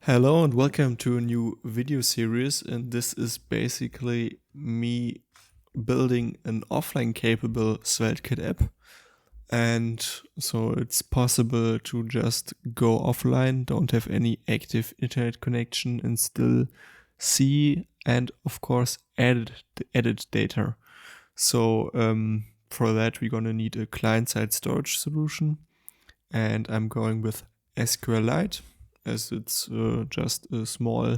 Hello and welcome to a new video series, and this is basically me building an offline capable SvelteKit app. And so it's possible to just go offline, don't have any active internet connection, and still see and of course edit data. So for that we're gonna need a client-side storage solution, and I'm going with SQLite, as it's just a small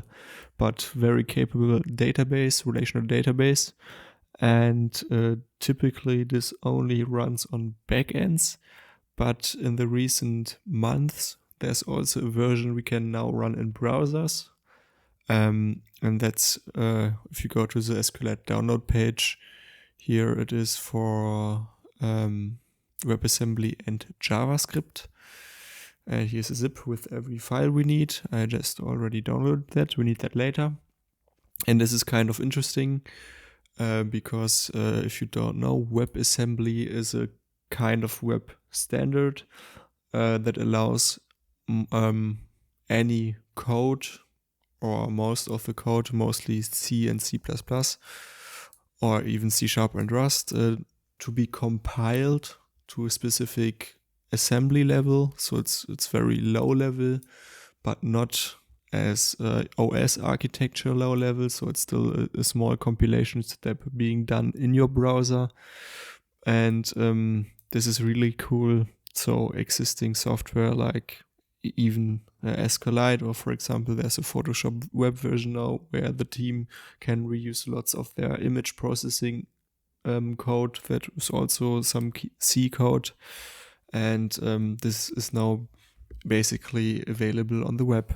but very capable database, relational database. And typically this only runs on backends, but in the recent months, there's also a version we can now run in browsers. And that's, if you go to the SQLite download page, here it is for WebAssembly and JavaScript. And here's a zip with every file we need. I just already downloaded that. We need that later. And this is kind of interesting because if you don't know, WebAssembly is a kind of web standard that allows any code, or most of the code, mostly C and C++, or even C# and Rust, to be compiled to a specific assembly level. So it's very low level, but not as OS architecture low level. So it's still a small compilation step being done in your browser. And this is really cool. So existing software like even SQLite, or for example, there's a Photoshop web version now where the team can reuse lots of their image processing code that is also some C code. And this is now basically available on the web.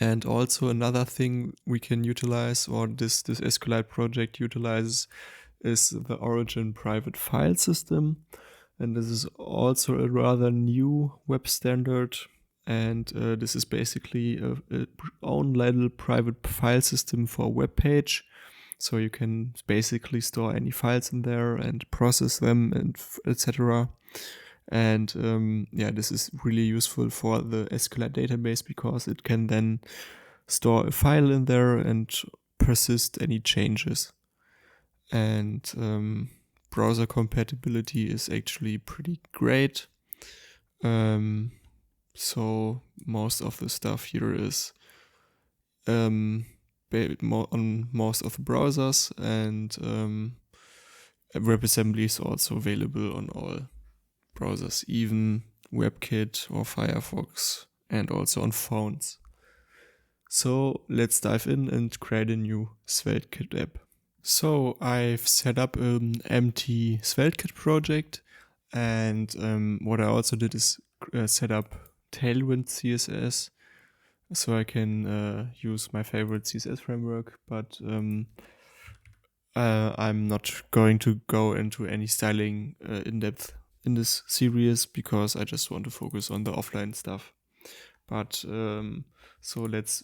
And also another thing we can utilize, or this SQLite project utilizes, is the Origin private file system. And this is also a rather new web standard. And this is basically a own little private file system for a web page. So you can basically store any files in there and process them, and etc. And this is really useful for the SQLite database because it can then store a file in there and persist any changes. And browser compatibility is actually pretty great. So most of the stuff here is on most of the browsers, and WebAssembly is also available on all browsers, even WebKit or Firefox, and also on phones. So let's dive in and create a new SvelteKit app. So I've set up an empty SvelteKit project, and what I also did is set up Tailwind CSS, so I can use my favorite CSS framework, but I'm not going to go into any styling in depth in this series because I just want to focus on the offline stuff. But so let's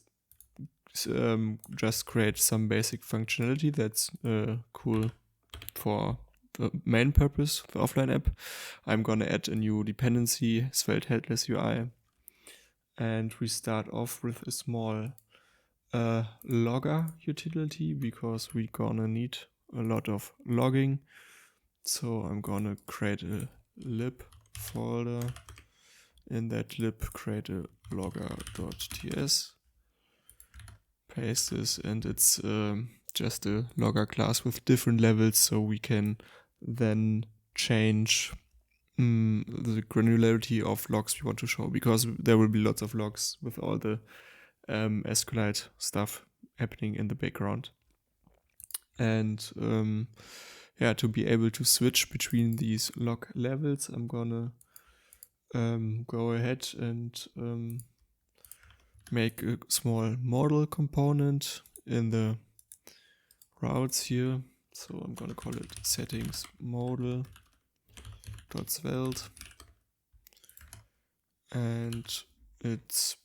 just create some basic functionality that's cool for the main purpose, the offline app. I'm gonna add a new dependency, Svelte Headless UI, and we start off with a small logger utility because we're gonna need a lot of logging. So I'm gonna create a lib folder. In that lib, create a logger.ts. Paste this, and it's just a logger class with different levels, so we can then change the granularity of logs we want to show, because there will be lots of logs with all the SQLite stuff happening in the background. And to be able to switch between these log levels, I'm gonna go ahead and make a small model component in the routes here. So I'm gonna call it settings model.svelte, and it's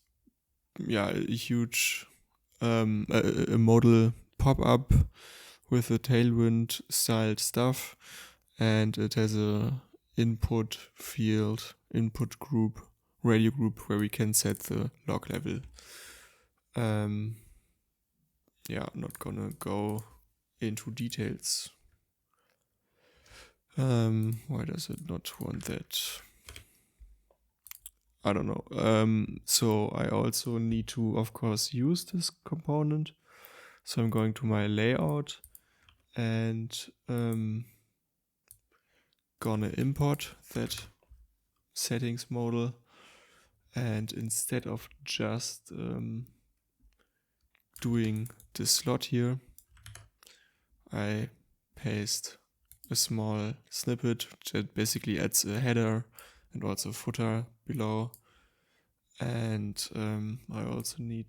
a huge a model pop-up with a Tailwind styled stuff, and it has a input field, input group radio group where we can set the log level. Yeah, I'm not gonna go into details. Why does it not want that? I don't know. So I also need to, of course, use this component. So I'm going to my layout and gonna import that settings model. And instead of just doing this slot here, I paste a small snippet that basically adds a header and also a footer below. And I also need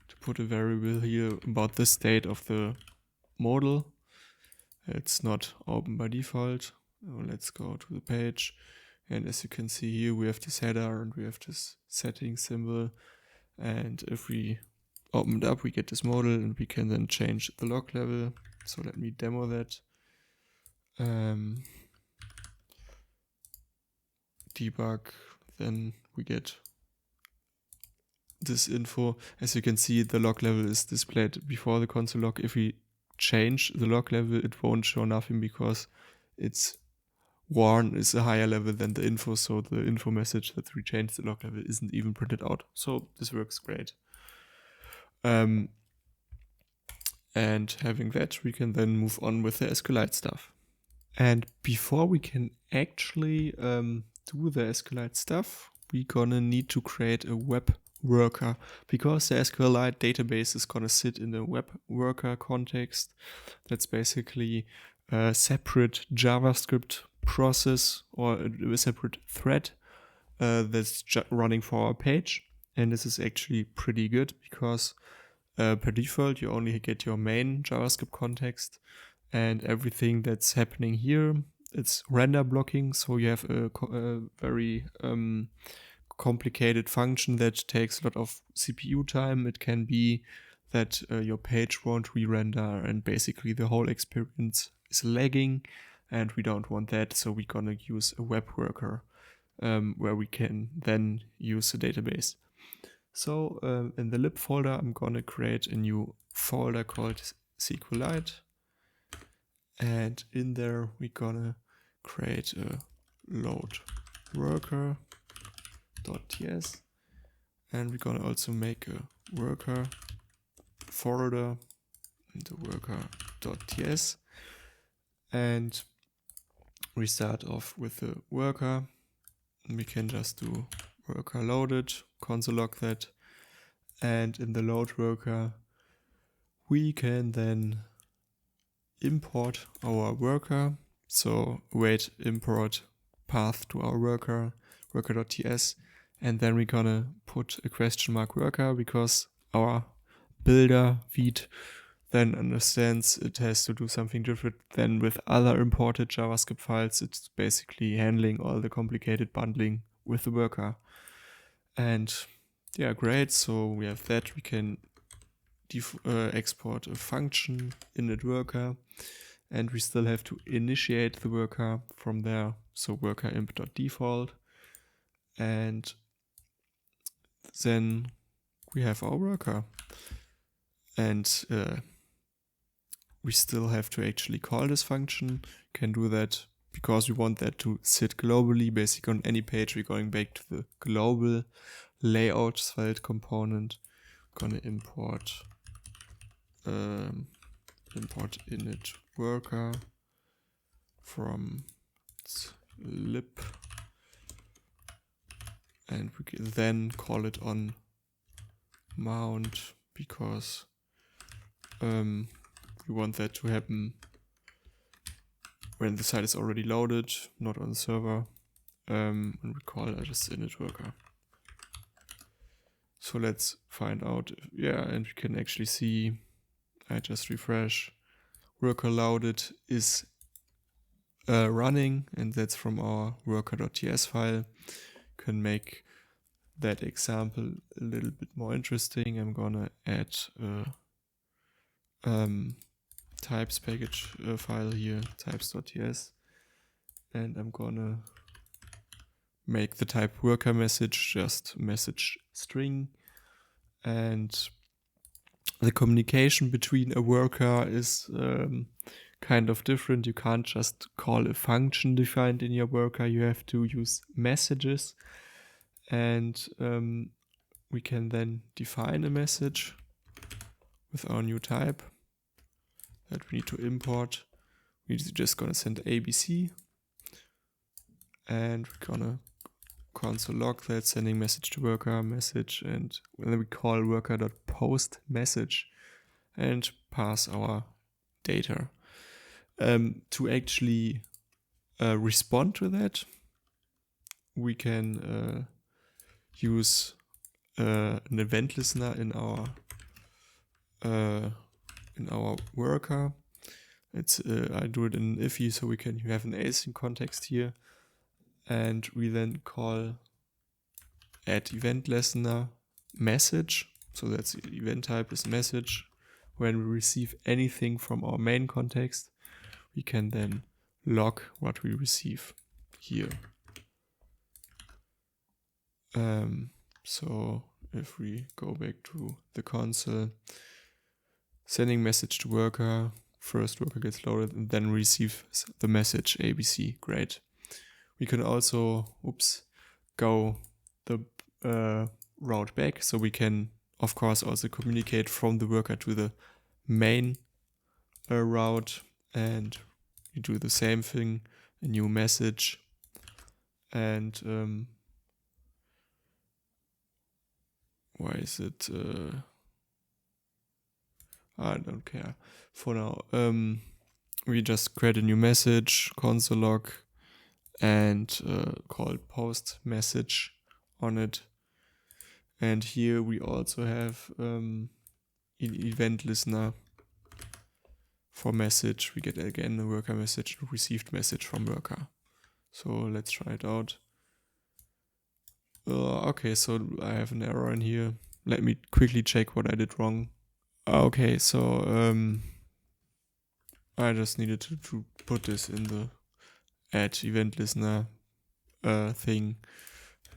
to put a variable here about the state of the model. It's not open by default. Let's go to the page. And as you can see here, we have this header and we have this setting symbol. And if we open it up, we get this model and we can then change the log level. So let me demo that. Debug, then we get this info. As you can see, the log level is displayed before the console log. If we change the log level, it won't show nothing because its warn is a higher level than the info, so the info message that we changed the log level isn't even printed out. So this works great. And having that, we can then move on with the SQLite stuff. And before we can actually do the SQLite stuff, we're gonna need to create a web worker, because the SQLite database is gonna sit in a web worker context. That's basically a separate JavaScript process or a separate thread that's running for our page. And this is actually pretty good because per default you only get your main JavaScript context, and everything that's happening here, it's render blocking. So you have a very complicated function that takes a lot of CPU time. It can be that your page won't re-render and basically the whole experience is lagging, and we don't want that. So we're gonna use a web worker where we can then use the database. So in the lib folder, I'm gonna create a new folder called SQLite. And in there, we're gonna create a load worker.ts. And we're gonna also make a worker folder into worker.ts. And we start off with the worker. And we can just do worker loaded, console log that. And in the load worker, we can then import our worker. So await import path to our worker, worker.ts, and then we're gonna put a question mark worker because our builder Vite then understands it has to do something different than with other imported JavaScript files. It's basically handling all the complicated bundling with the worker. And yeah, great. So we have that. We can export a function init worker, and we still have to initiate the worker from there. So worker imp.default, and then we have our worker, and we still have to actually call this function. Can do that because we want that to sit globally. Basically on any page, we're going back to the global layout Svelte component. Gonna import init worker from lib, and we can then call it on mount because we want that to happen when the site is already loaded, not on the server. And we call it just init worker. So let's find out. Yeah, and we can actually see, I just refresh, worker loaded is running, and that's from our worker.ts file. Can make that example a little bit more interesting. I'm gonna add a types package file here, types.ts, and I'm gonna make the type worker message just message string, and the communication between a worker is kind of different. You can't just call a function defined in your worker. You have to use messages, and we can then define a message with our new type that we need to import. We're just gonna send ABC, and we're gonna console log that, sending message to worker message, and then we call worker.post message and pass our data. To actually respond to that, we can use an event listener in our worker. It's I do it in ify, so you have an async context here, and we then call add event listener message. So that's the event type is message. When we receive anything from our main context, we can then log what we receive here. So if we go back to the console, sending message to worker, first worker gets loaded and then receives the message ABC. Great. We can also, go the route back. So we can, of course, also communicate from the worker to the main route, and we do the same thing, a new message, and why is it? I don't care for now. We just create a new message, console log, and call post message on it. And here we also have an event listener for message. We get again a worker message, received message from worker. So let's try it out. Okay, so I have an error in here. Let me quickly check what I did wrong. Okay, so I just needed to put this in the add event listener thing.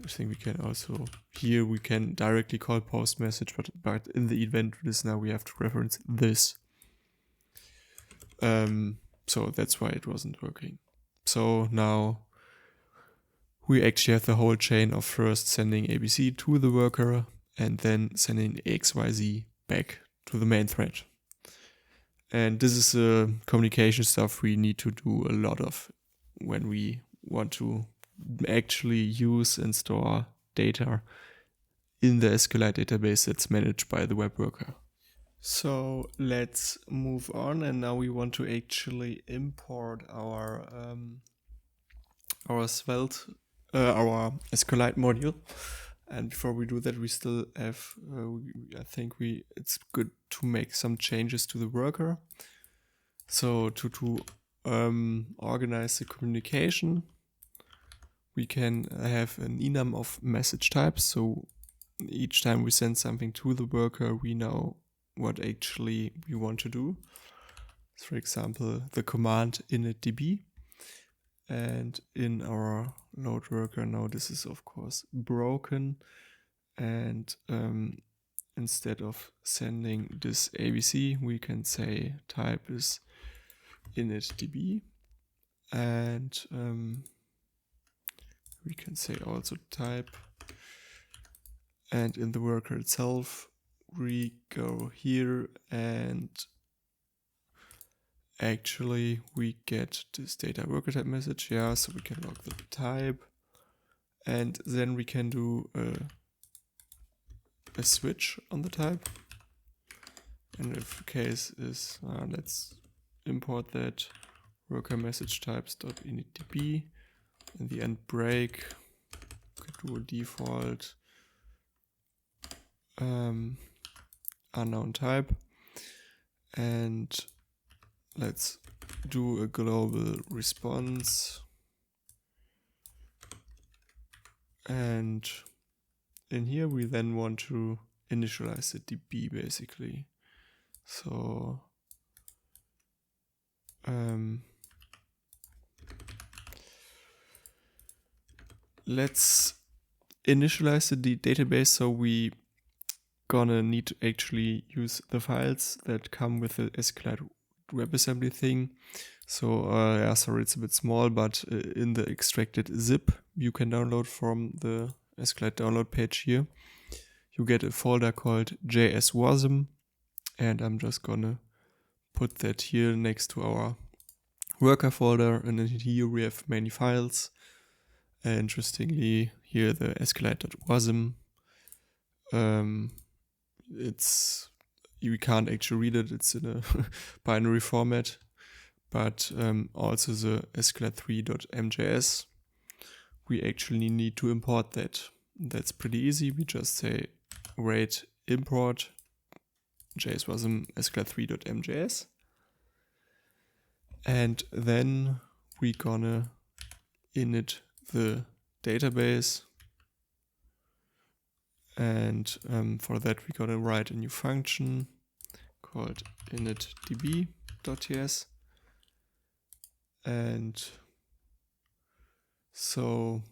I think we can also, here we can directly call post message, but in the event listener we have to reference this. So that's why it wasn't working. So now we actually have the whole chain of first sending ABC to the worker and then sending XYZ back to the main thread. And this is communication stuff we need to do a lot of when we want to actually use and store data in the SQLite database that's managed by the web worker. So let's move on, and now we want to actually import our SQLite module. And before we do that, we still have, I think it's good to make some changes to the worker. So to organize the communication, we can have an enum of message types. So each time we send something to the worker, we know what actually we want to do. So for example, the command initdb. And in our load worker, now this is of course broken. And instead of sending this ABC, we can say type is initdb. And we can say also type. And in the worker itself, we go here and actually we get this data worker type message. Yeah, so we can log the type, and then we can do a switch on the type. And if the case is, let's import that worker message types.initdb. In the end break, could do a default unknown type, and let's do a global response, and in here we then want to initialize the DB basically. So let's initialize the database. So we gonna need to actually use the files that come with the SQLite WebAssembly thing. So yeah, sorry, it's a bit small, but in the extracted zip you can download from the SQLite download page here, you get a folder called JSWasm, and I'm just gonna put that here next to our worker folder, and then here we have many files. Interestingly, here the SQLite.wasm, you can't actually read it, it's in a binary format, but also the SQLite3.mjs, we actually need to import that. That's pretty easy. We just say rate import JSWasm SQLite3.mjs, and then we gonna init the database, and for that we gotta write a new function called initdb.ts, and so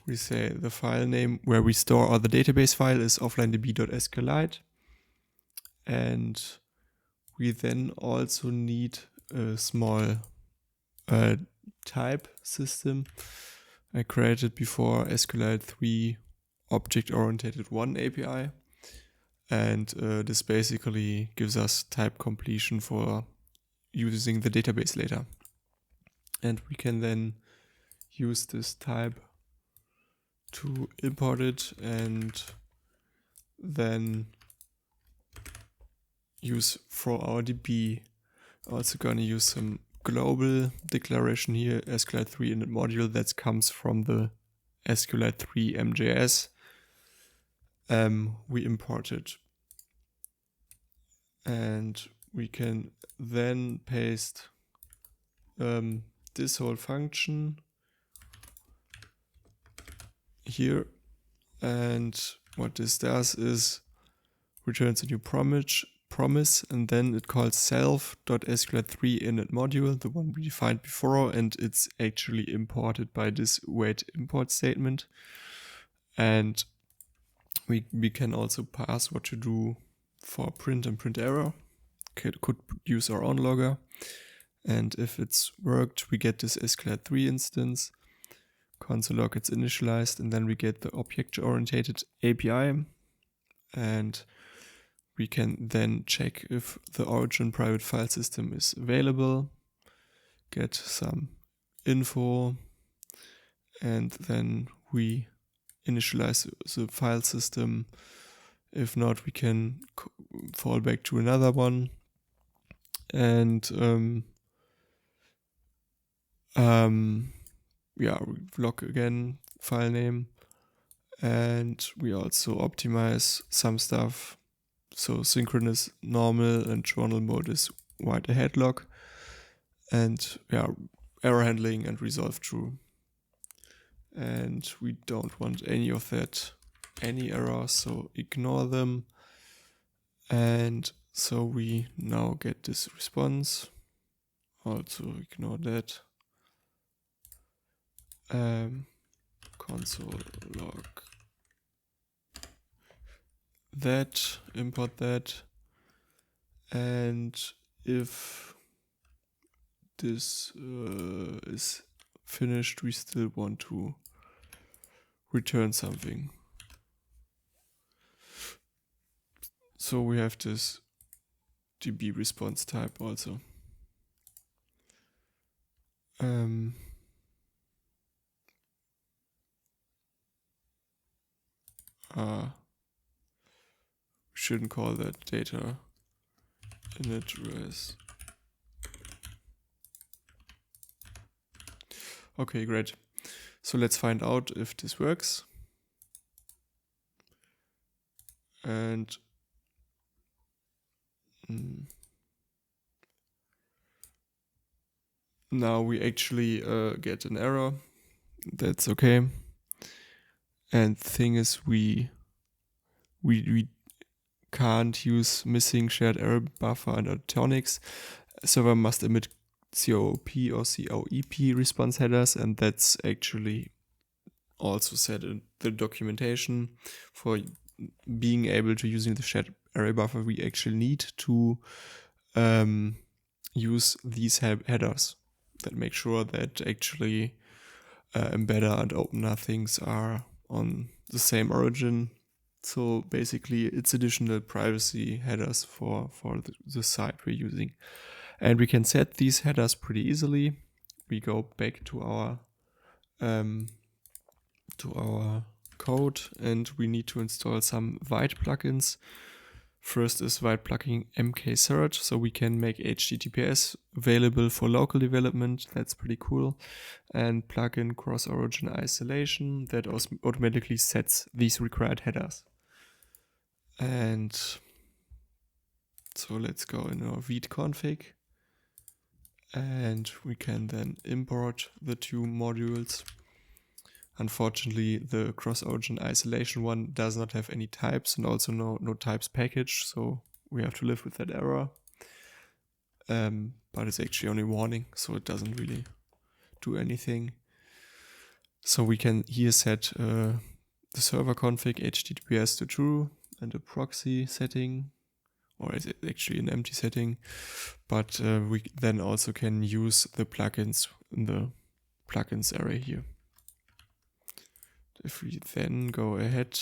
we say the file name where we store all the database file is offlinedb.sqlite, and we then also need a small type system I created before, SQLite 3 object-oriented 1 API, and this basically gives us type completion for using the database later, and we can then use this type to import it and then use for our DB. Also gonna use some global declaration here, SQLite 3 init module, that comes from the SQLite 3 MJS. We import it, and we can then paste this whole function here, and what this does is returns a new promise, and then it calls self.sqlite3 init module, the one we defined before, and it's actually imported by this wait import statement. And we can also pass what to do for print and print error. Could use our own logger, and if it's worked, we get this SQLite 3 instance, console log gets initialized, and then we get the object-oriented API, and we can then check if the origin private file system is available, get some info, and then we initialize the file system. If not, we can fall back to another one, and yeah, we log again file name, and we also optimize some stuff. So synchronous, normal, and journal mode is write ahead log, and yeah, error handling and resolve true. And we don't want any of that, any errors, so ignore them. And so we now get this response. Also ignore that. Console log that, import that, and if this is finished, we still want to return something. So we have this DB response type also. Shouldn't call that data init res. Okay, great. So let's find out if this works. And now we actually get an error. That's okay. And the thing is, we can't use missing shared error buffer under Tonics. Server must emit COOP or COEP response headers, and that's actually also set in the documentation for being able to using the shared array buffer. We actually need to use these headers that make sure that actually embedder and opener things are on the same origin. So basically it's additional privacy headers for the site we're using. And we can set these headers pretty easily. We go back to our code, and we need to install some Vite plugins. First is Vite plugin mkcert, so we can make HTTPS available for local development. That's pretty cool. And plugin cross-origin isolation that automatically sets these required headers. And so let's go in our Vite config, and we can then import the two modules. Unfortunately, the cross-origin isolation one does not have any types and also no types package, so we have to live with that error. But it's actually only warning, so it doesn't really do anything. So we can here set the server config HTTPS to true and a proxy setting, or is it actually an empty setting? But we then also can use the plugins in the plugins array here. If we then go ahead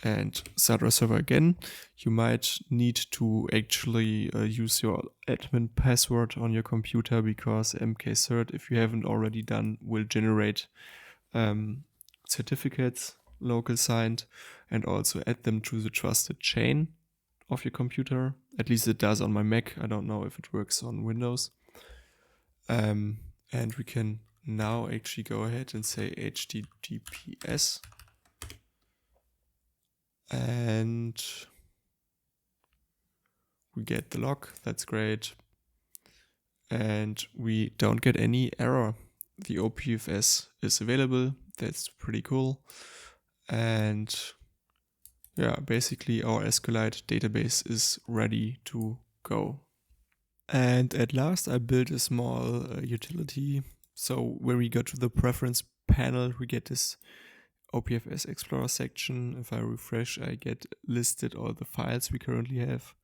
and start our server again, you might need to actually use your admin password on your computer, because mkcert, if you haven't already done, will generate certificates local signed and also add them to the trusted chain of your computer. At least it does on my Mac. I don't know if it works on Windows. And we can now actually go ahead and say HTTPS, and we get the log. That's great. And we don't get any error. The OPFS is available. That's pretty cool. And yeah, basically our SQLite database is ready to go. And at last I built a small utility. So when we go to the preference panel, we get this OPFS Explorer section. If I refresh, I get listed all the files we currently have.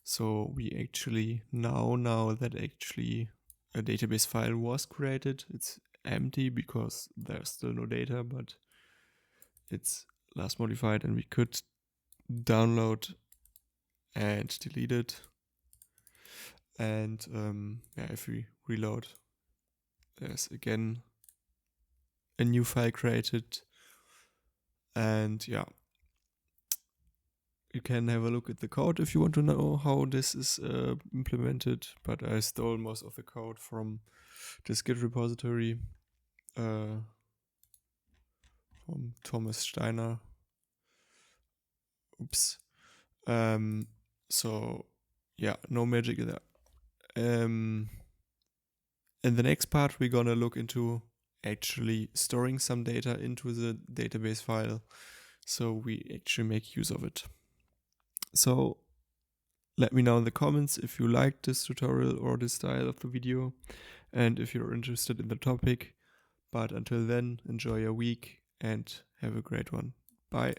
So we actually know that actually a database file was created. It's empty because there's still no data, but it's last modified, and we could download and delete it. And yeah, if we reload, there's again a new file created. And yeah, you can have a look at the code if you want to know how this is implemented, but I stole most of the code from this Git repository from Thomas Steiner. Oops. So yeah, no magic there. In the next part, we're gonna look into actually storing some data into the database file, so we actually make use of it. So let me know in the comments if you liked this tutorial or this style of the video, and if you're interested in the topic. But until then, enjoy your week and have a great one. Bye.